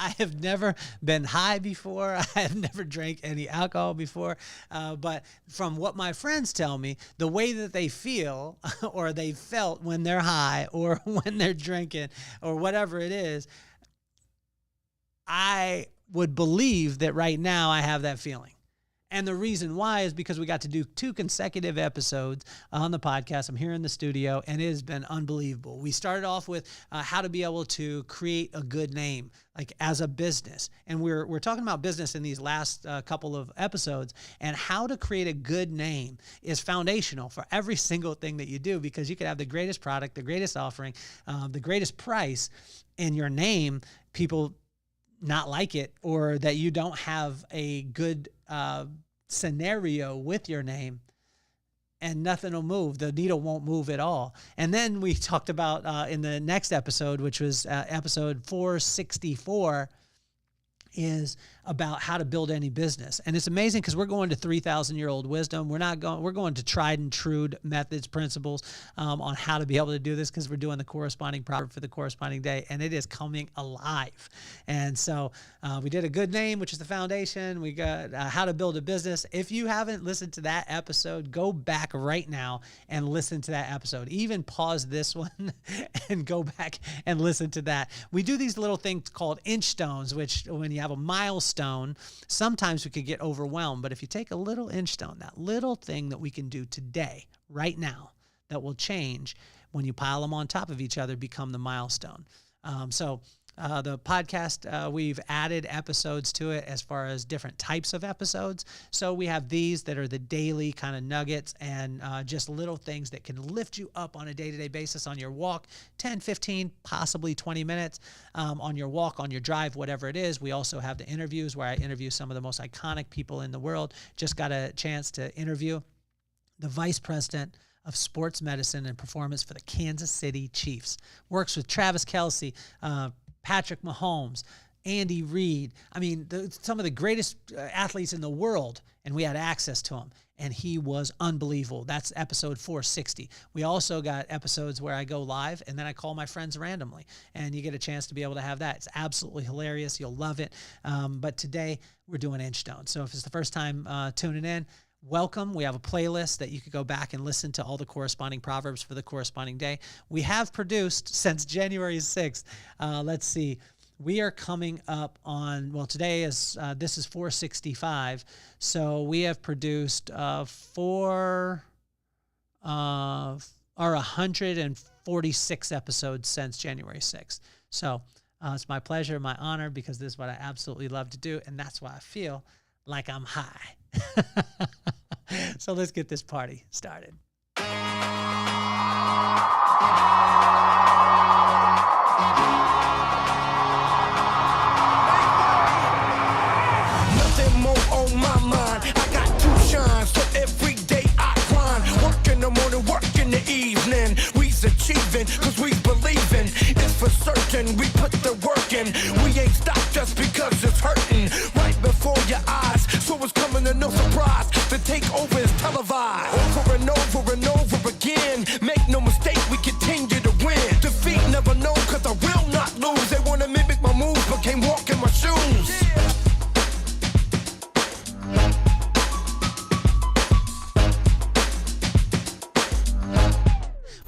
I have never been high before. I have never drank any alcohol before. But from what my friends tell me, the way that they feel or they felt when they're high or when they're drinking or whatever it is, I would believe that right now I have that feeling. And the reason why is because we got to do 2 consecutive episodes on the podcast. I'm here in the studio, and it has been unbelievable. We started off with how to be able to create a good name, like as a business. And we're talking about business in these last couple of episodes, and how to create a good name is foundational for every single thing that you do, because you could have the greatest product, the greatest offering, the greatest price, and your name, people not like it, or that you don't have a good scenario with your name, and nothing will move. The needle won't move at all. And then we talked about in the next episode, which was episode 464, is about how to build any business. And it's amazing because we're going to 3,000-year-old wisdom. We're going to tried and true methods, principles on how to be able to do this, because we're doing the corresponding proverb for the corresponding day, and it is coming alive. And so we did a good name, which is the foundation. We got how to build a business. If you haven't listened to that episode, go back right now and listen to that episode. Even pause this one and go back and listen to that. We do these little things called Inchstones, which when you have a milestone, sometimes we could get overwhelmed. But if you take a little Inchstone, that little thing that we can do today, right now, that will change when you pile them on top of each other, become the milestone. The podcast, we've added episodes to it as far as different types of episodes. So we have these that are the daily kind of nuggets and just little things that can lift you up on a day-to-day basis on your walk, 10, 15, possibly 20 minutes on your walk, on your drive, whatever it is. We also have the interviews where I interview some of the most iconic people in the world. Just got a chance to interview the vice president of sports medicine and performance for the Kansas City Chiefs. Works with Travis Kelce, Patrick Mahomes, Andy Reid. I mean, some of the greatest athletes in the world, and we had access to him, and he was unbelievable. That's episode 460. We also got episodes where I go live, and then I call my friends randomly, and you get a chance to be able to have that. It's absolutely hilarious. You'll love it. But today, we're doing Inchstones. So if it's the first time tuning in, welcome. We have a playlist that you could go back and listen to all the corresponding proverbs for the corresponding day. We have produced since January 6th. Let's see. We are coming up on, well, today is, this is 465. So we have produced 146 episodes since January 6th. So it's my pleasure, my honor, because this is what I absolutely love to do. And that's why I feel like I'm high. So let's get this party started. Nothing more on my mind. I got to shine, so every day I grind. Work in the morning, work in the evening. We's achieving, cause we believing. It's for certain, we put the work in. We ain't stopped just because it's hurting. Right before your eyes, so it's coming to no surprise. The takeover is televised. Over and over and over again. Make no mistake, we continue to win. Defeat never known, cause I will not lose. They wanna mimic my moves, but can't walk in my shoes.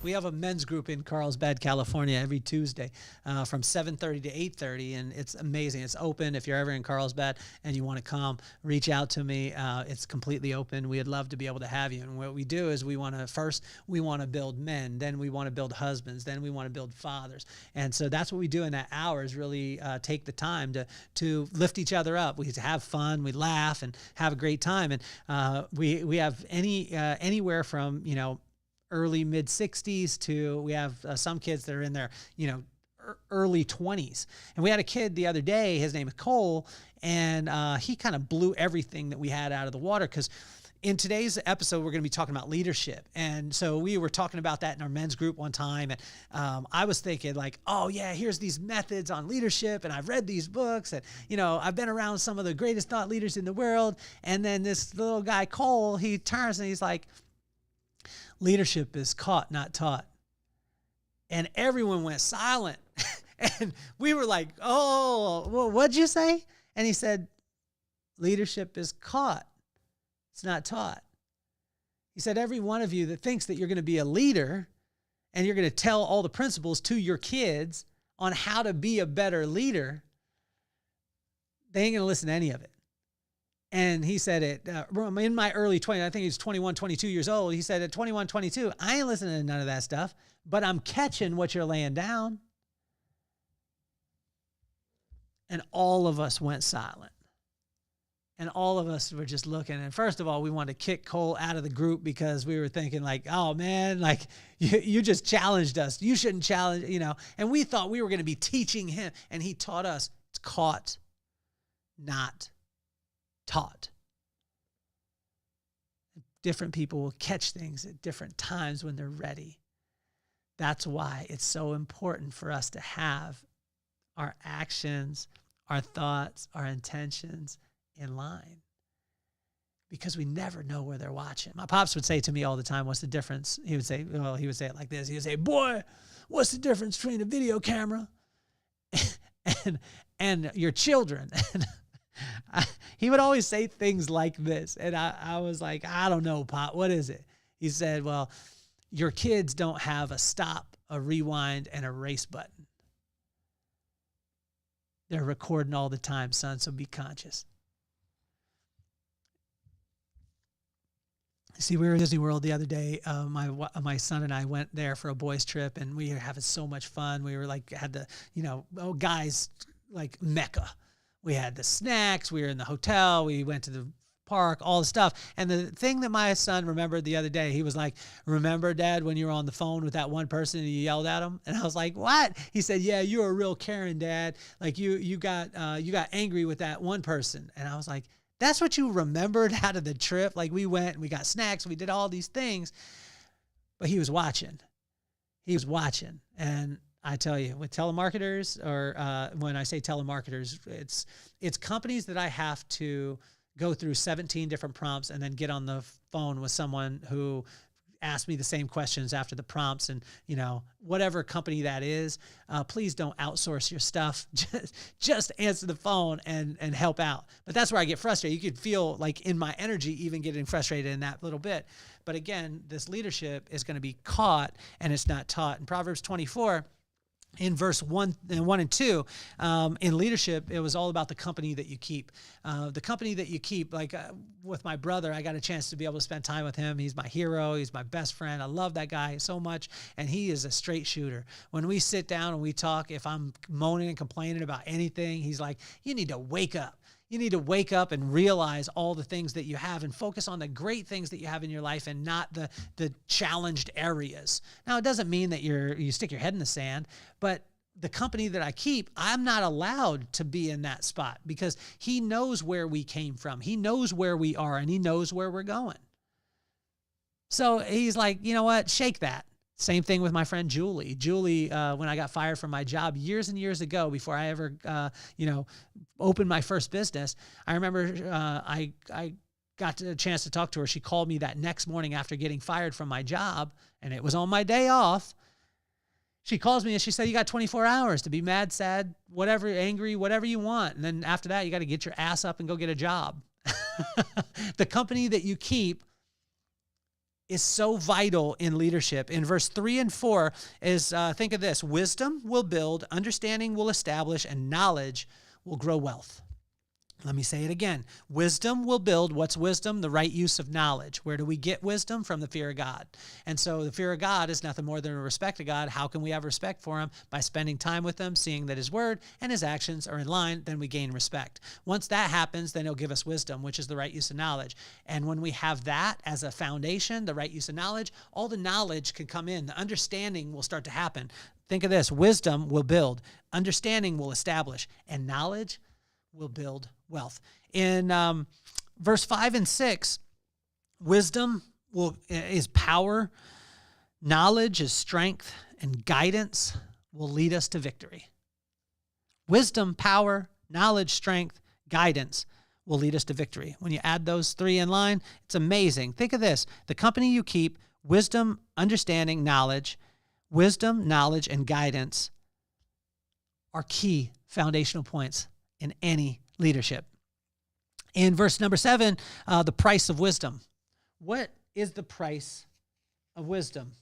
We have a men's group in Carlsbad, California every Tuesday from 7:30 to 8:30, and it's amazing. It's open. If you're ever in Carlsbad and you want to come, reach out to me. It's completely open. We'd love to be able to have you. And what we do is we want to build men, then we want to build husbands, then we want to build fathers. And so that's what we do in that hour, is really take the time to lift each other up. We have fun, we laugh, and have a great time. And we have anywhere from, early mid 60s to, we have some kids that are in their, early 20s. And we had a kid the other day, his name is Cole, and he kind of blew everything that we had out of the water, because in today's episode, we're going to be talking about leadership. And so we were talking about that in our men's group one time. And I was thinking like, oh yeah, here's these methods on leadership. And I've read these books, and, I've been around some of the greatest thought leaders in the world. And then this little guy, Cole, he turns and he's like, leadership is caught, not taught. And everyone went silent. And we were like, oh, well, what'd you say? And he said, leadership is caught. It's not taught. He said, every one of you that thinks that you're going to be a leader and you're going to tell all the principles to your kids on how to be a better leader, they ain't going to listen to any of it. And he said it in my early 20s, I think he was 21, 22 years old. He said at 21, 22, I ain't listening to none of that stuff, but I'm catching what you're laying down. And all of us went silent. And all of us were just looking. And first of all, we wanted to kick Cole out of the group because we were thinking like, oh man, like you just challenged us. You shouldn't challenge, and we thought we were going to be teaching him. And he taught us it's caught, not taught. Different people will catch things at different times when they're ready. That's why it's so important for us to have our actions, our thoughts, our intentions in line, because we never know where they're watching. My pops would say to me all the time, what's the difference? He would say it like this. He would say, boy, what's the difference between a video camera and your children? And he would always say things like this. And I was like, I don't know, Pop, what is it? He said, well, your kids don't have a stop, a rewind, and a erase button. They're recording all the time, son, so be conscious. See, we were at Disney World the other day. My son and I went there for a boys' trip, and we were having so much fun. We were like, had the, guys like Mecca. We had the snacks. We were in the hotel. We went to the park, all the stuff. And the thing that my son remembered the other day, he was like, remember, Dad, when you were on the phone with that one person and you yelled at him? And I was like, what? He said, yeah, you were a real Karen, Dad. Like you got angry with that one person. And I was like, that's what you remembered out of the trip? Like we went and we got snacks, we did all these things, but he was watching. He was watching. And I tell you, with telemarketers, or when I say telemarketers, it's companies that I have to go through 17 different prompts and then get on the phone with someone who asked me the same questions after the prompts. And, whatever company that is, please don't outsource your stuff. Just answer the phone and help out. But that's where I get frustrated. You could feel like in my energy, even getting frustrated in that little bit. But again, this leadership is going to be caught and it's not taught. In Proverbs 24, in verse 1 and 2, in leadership, it was all about the company that you keep. The company that you keep, like with my brother, I got a chance to be able to spend time with him. He's my hero. He's my best friend. I love that guy so much, and he is a straight shooter. When we sit down and we talk, if I'm moaning and complaining about anything, he's like, you need to wake up. You need to wake up and realize all the things that you have and focus on the great things that you have in your life and not the challenged areas. Now, it doesn't mean that you stick your head in the sand, but the company that I keep, I'm not allowed to be in that spot because he knows where we came from. He knows where we are and he knows where we're going. So he's like, you know what? Shake that. Same thing with my friend Julie. Julie, when I got fired from my job years and years ago, before I ever, opened my first business, I remember I got a chance to talk to her. She called me that next morning after getting fired from my job, and it was on my day off. She calls me and she said, you got 24 hours to be mad, sad, whatever, angry, whatever you want. And then after that, you got to get your ass up and go get a job. The company that you keep is so vital in leadership. In verse 3 and 4 is, think of this, wisdom will build, understanding will establish, and knowledge will grow wealth. Let me say it again. Wisdom will build. What's wisdom? The right use of knowledge. Where do we get wisdom? From the fear of God. And so the fear of God is nothing more than a respect of God. How can we have respect for him? By spending time with him, seeing that his word and his actions are in line, then we gain respect. Once that happens, then he'll give us wisdom, which is the right use of knowledge. And when we have that as a foundation, the right use of knowledge, all the knowledge can come in. The understanding will start to happen. Think of this. Wisdom will build. Understanding will establish. And knowledge will build wealth. In verse 5 and 6, wisdom is power, knowledge is strength, and guidance will lead us to victory. Wisdom, power, knowledge, strength, guidance will lead us to victory. When you add those three in line, it's amazing. Think of this. The company you keep, wisdom, understanding, knowledge, wisdom, knowledge, and guidance are key foundational points in any leadership. In verse number 7, the price of wisdom. What is the price of wisdom?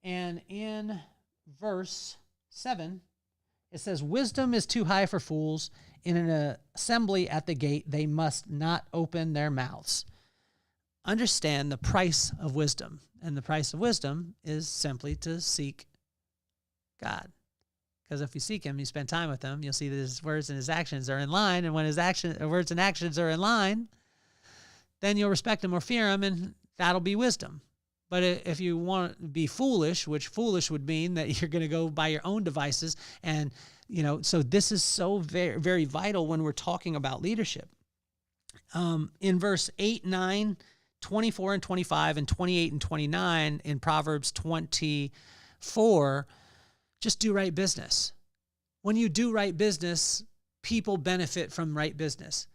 And in verse 7, it says, wisdom is too high for fools. In an assembly at the gate, they must not open their mouths. Understand the price of wisdom. And the price of wisdom is simply to seek God. Because if you seek him, you spend time with him, you'll see that his words and his actions are in line. And when his words and actions are in line, then you'll respect him or fear him, and that'll be wisdom. But if you want to be foolish, which foolish would mean that you're going to go by your own devices, and so this is so very, very vital when we're talking about leadership. In verse 8, 9, 24 and 25, and 28 and 29 in Proverbs 24, just do right business. When you do right business, people benefit from right business.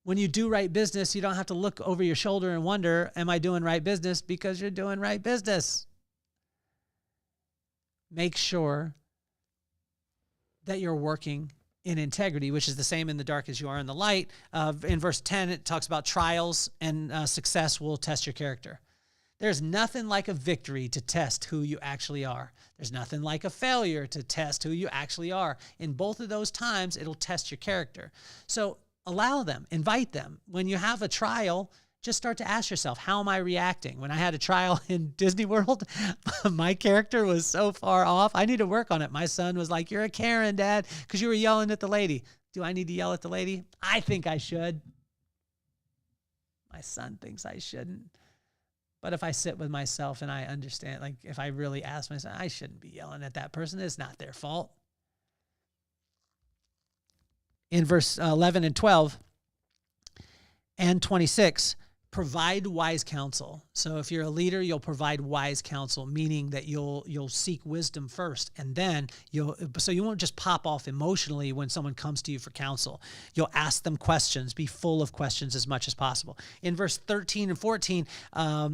When you do right business, you don't have to look over your shoulder and wonder, am I doing right business? Because you're doing right business. Make sure that you're working in integrity, which is the same in the dark as you are in the light. In verse 10, it talks about trials, and success will test your character. There's nothing like a victory to test who you actually are. There's nothing like a failure to test who you actually are. In both of those times, it'll test your character. So allow them, invite them. When you have a trial, just start to ask yourself, how am I reacting? When I had a trial in Disney World, my character was so far off. I need to work on it. My son was like, you're a Karen, Dad, because you were yelling at the lady. Do I need to yell at the lady? I think I should. My son thinks I shouldn't. But if I sit with myself and I understand, like if I really ask myself, I shouldn't be yelling at that person. It's not their fault. In verse 11 and 12 and 26, provide wise counsel. So if you're a leader, you'll provide wise counsel, meaning that you'll seek wisdom first, and then so you won't just pop off emotionally when someone comes to you for counsel. You'll ask them questions, be full of questions as much as possible. In verse 13 and 14,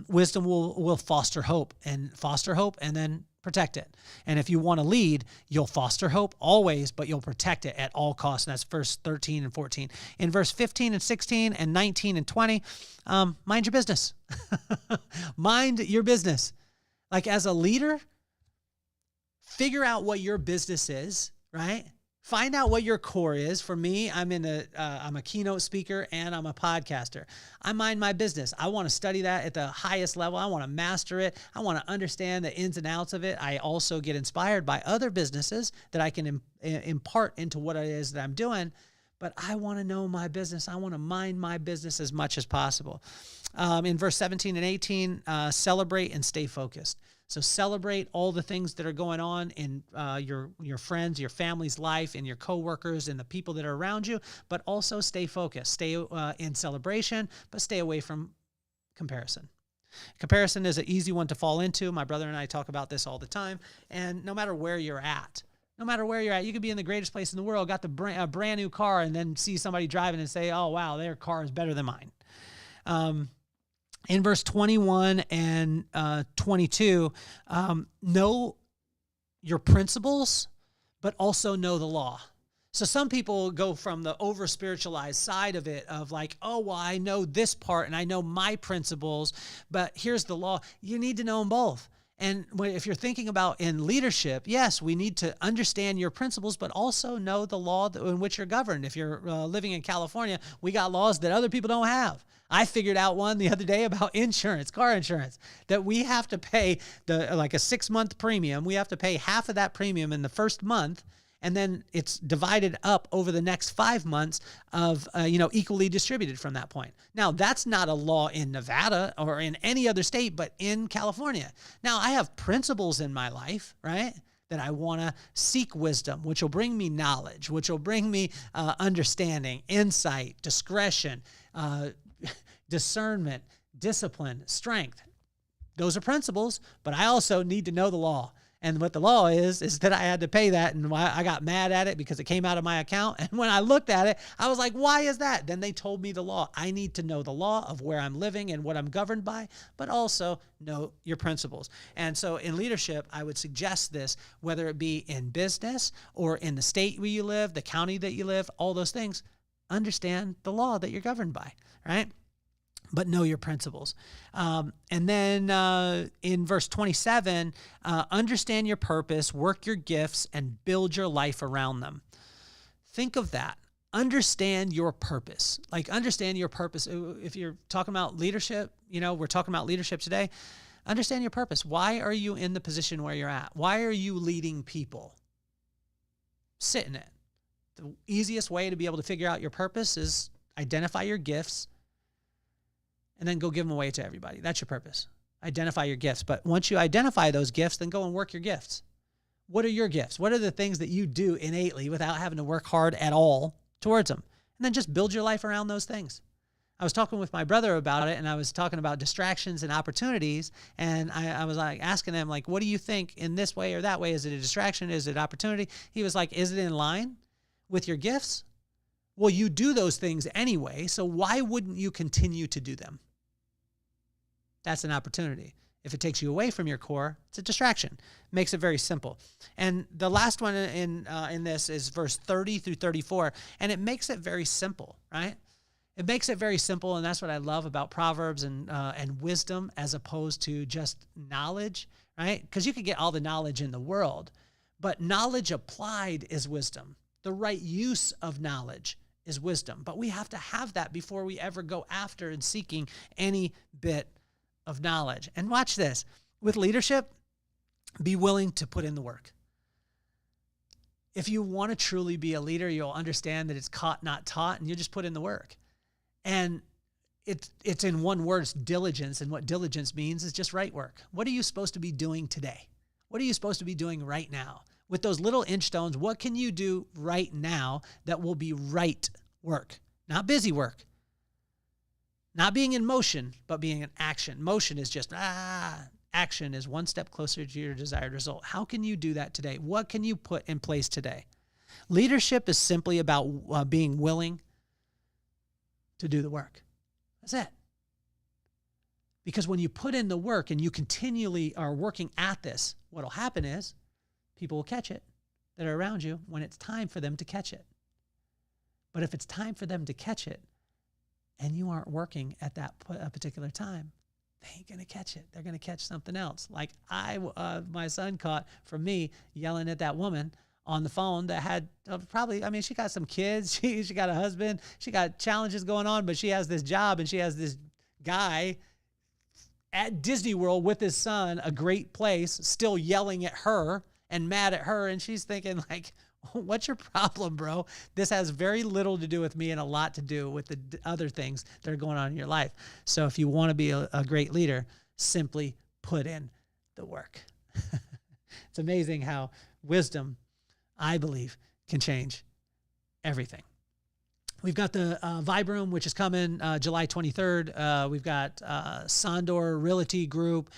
wisdom will foster hope, and then protect it. And if you want to lead, you'll foster hope always, but you'll protect it at all costs. And that's verse 13 and 14. In verse 15 and 16 and 19 and 20, mind your business. Mind your business. Like as a leader, figure out what your business is, right? Find out what your core is. For me, I'm a keynote speaker and I'm a podcaster. I mind my business. I want to study that at the highest level. I want to master it. I want to understand the ins and outs of it. I also get inspired by other businesses that I can impart into what it is that I'm doing. But I want to know my business. I want to mind my business as much as possible. In verse 17 and 18, celebrate and stay focused. So celebrate all the things that are going on in your friends, your family's life, and your coworkers and the people that are around you, but also stay focused. Stay in celebration, but stay away from comparison. Comparison is an easy one to fall into. My brother and I talk about this all the time. And no matter where you're at, you could be in the greatest place in the world, got the brand new car, and then see somebody driving and say, oh, wow, their car is better than mine. In verse 21 and 22, know your principles, but also know the law. So some people go from the over-spiritualized side of it of like, oh, well, I know this part and I know my principles, but here's the law. You need to know them both. And if you're thinking about in leadership, yes, we need to understand your principles, but also know the law in which you're governed. If you're living in California, we got laws that other people don't have. I figured out one the other day about insurance, car insurance, that we have to pay like a 6-month premium. We have to pay half of that premium in the first month, and then it's divided up over the next 5 months of, equally distributed from that point. Now, that's not a law in Nevada or in any other state, but in California. Now, I have principles in my life, right, that I want to seek wisdom, which will bring me knowledge, which will bring me understanding, insight, discretion, discernment, discipline, strength. Those are principles, but I also need to know the law. And what the law is that I had to pay that. And I got mad at it because it came out of my account. And when I looked at it, I was like, why is that? Then they told me the law. I need to know the law of where I'm living and what I'm governed by, but also know your principles. And so in leadership, I would suggest this, whether it be in business or in the state where you live, the county that you live, all those things, understand the law that you're governed by, right? But know your principles. And then in verse 27, understand your purpose, work your gifts, and build your life around them. Think of that. Understand your purpose. Like, understand your purpose. If you're talking about leadership, we're talking about leadership today. Understand your purpose. Why are you in the position where you're at? Why are you leading people? Sit in it. The easiest way to be able to figure out your purpose is identify your gifts and then go give them away to everybody. That's your purpose. Identify your gifts. But once you identify those gifts, then go and work your gifts. What are your gifts? What are the things that you do innately without having to work hard at all towards them? And then just build your life around those things. I was talking with my brother about it, and I was talking about distractions and opportunities. And I was like asking him, like, what do you think in this way or that way? Is it a distraction? Is it opportunity? He was like, is it in line with your gifts? Well, you do those things anyway, so why wouldn't you continue to do them? That's an opportunity. If it takes you away from your core, it's a distraction. Makes it very simple. And the last one in this is verse 30 through 34, and it makes it very simple, right? It makes it very simple, and that's what I love about Proverbs and wisdom as opposed to just knowledge, right? Because you could get all the knowledge in the world, but knowledge applied is wisdom. The right use of knowledge is wisdom, but we have to have that before we ever go after and seeking any bit of knowledge. And watch this. With leadership, be willing to put in the work. If you want to truly be a leader, you'll understand that it's caught, not taught, and you just put in the work. And it's in one word, it's diligence. And what diligence means is just right work. What are you supposed to be doing today? What are you supposed to be doing right now? With those little Inchstones, what can you do right now that will be right work? Not busy work. Not being in motion, but being in action. Motion is just, action is one step closer to your desired result. How can you do that today? What can you put in place today? Leadership is simply about being willing to do the work. That's it. Because when you put in the work and you continually are working at this, what will happen is people will catch it that are around you when it's time for them to catch it. But if it's time for them to catch it, and you aren't working at that particular time, they ain't going to catch it. They're going to catch something else. Like my son caught from me yelling at that woman on the phone that had she got some kids. She got a husband. She got challenges going on, but she has this job and she has this guy at Disney World with his son, a great place, still yelling at her and mad at her. And she's thinking like, what's your problem, bro? This has very little to do with me and a lot to do with the other things that are going on in your life. So if you want to be a great leader, simply put in the work. It's amazing how wisdom, I believe, can change everything. We've got the Vibe Room, which is coming July 23rd. We've got Sondor Realty Group,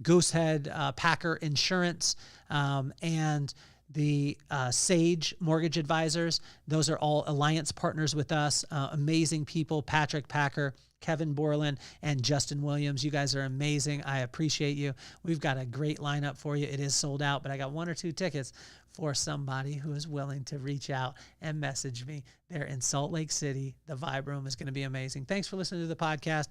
Goosehead Packer Insurance, and the Sage Mortgage Advisors. Those are all alliance partners with us. Amazing people, Patrick Packer, Kevin Borland, and Justin Williams. You guys are amazing. I appreciate you. We've got a great lineup for you. It is sold out, but I got 1 or 2 tickets for somebody who is willing to reach out and message me. They're in Salt Lake City. The Vibe Room is going to be amazing. Thanks for listening to the podcast.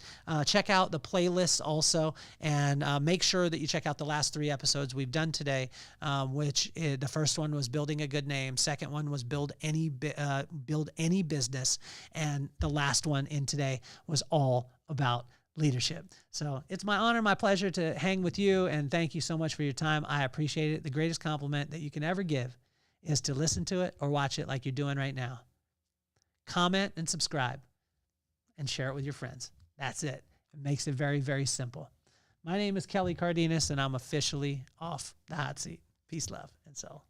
Check out the playlists also, and make sure that you check out the last 3 episodes we've done today, the first one was Building a Good Name. Second one was Build Any Business. And the last one in today was all about leadership. So it's my honor, my pleasure to hang with you, and thank you so much for your time. I appreciate it. The greatest compliment that you can ever give is to listen to it or watch it like you're doing right now. Comment and subscribe and share it with your friends. That's it. It makes it very, very simple. My name is Kelly Cardenas, and I'm officially off the hot seat. Peace, love, and soul.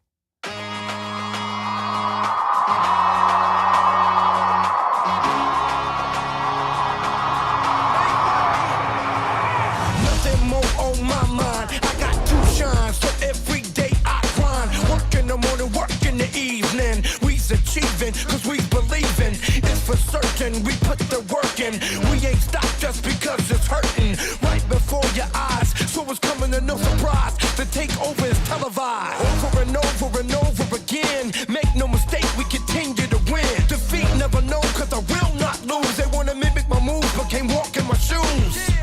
Nothing more on my mind. I got 2 shines, so if achieving, cause we believing. It's for certain, we put the work in. We ain't stopped just because it's hurting. Right before your eyes, so it's coming to no surprise. The takeover is televised. Over and over and over again. Make no mistake, we continue to win. Defeat never know, cause I will not lose. They wanna mimic my moves, but can't walk in my shoes.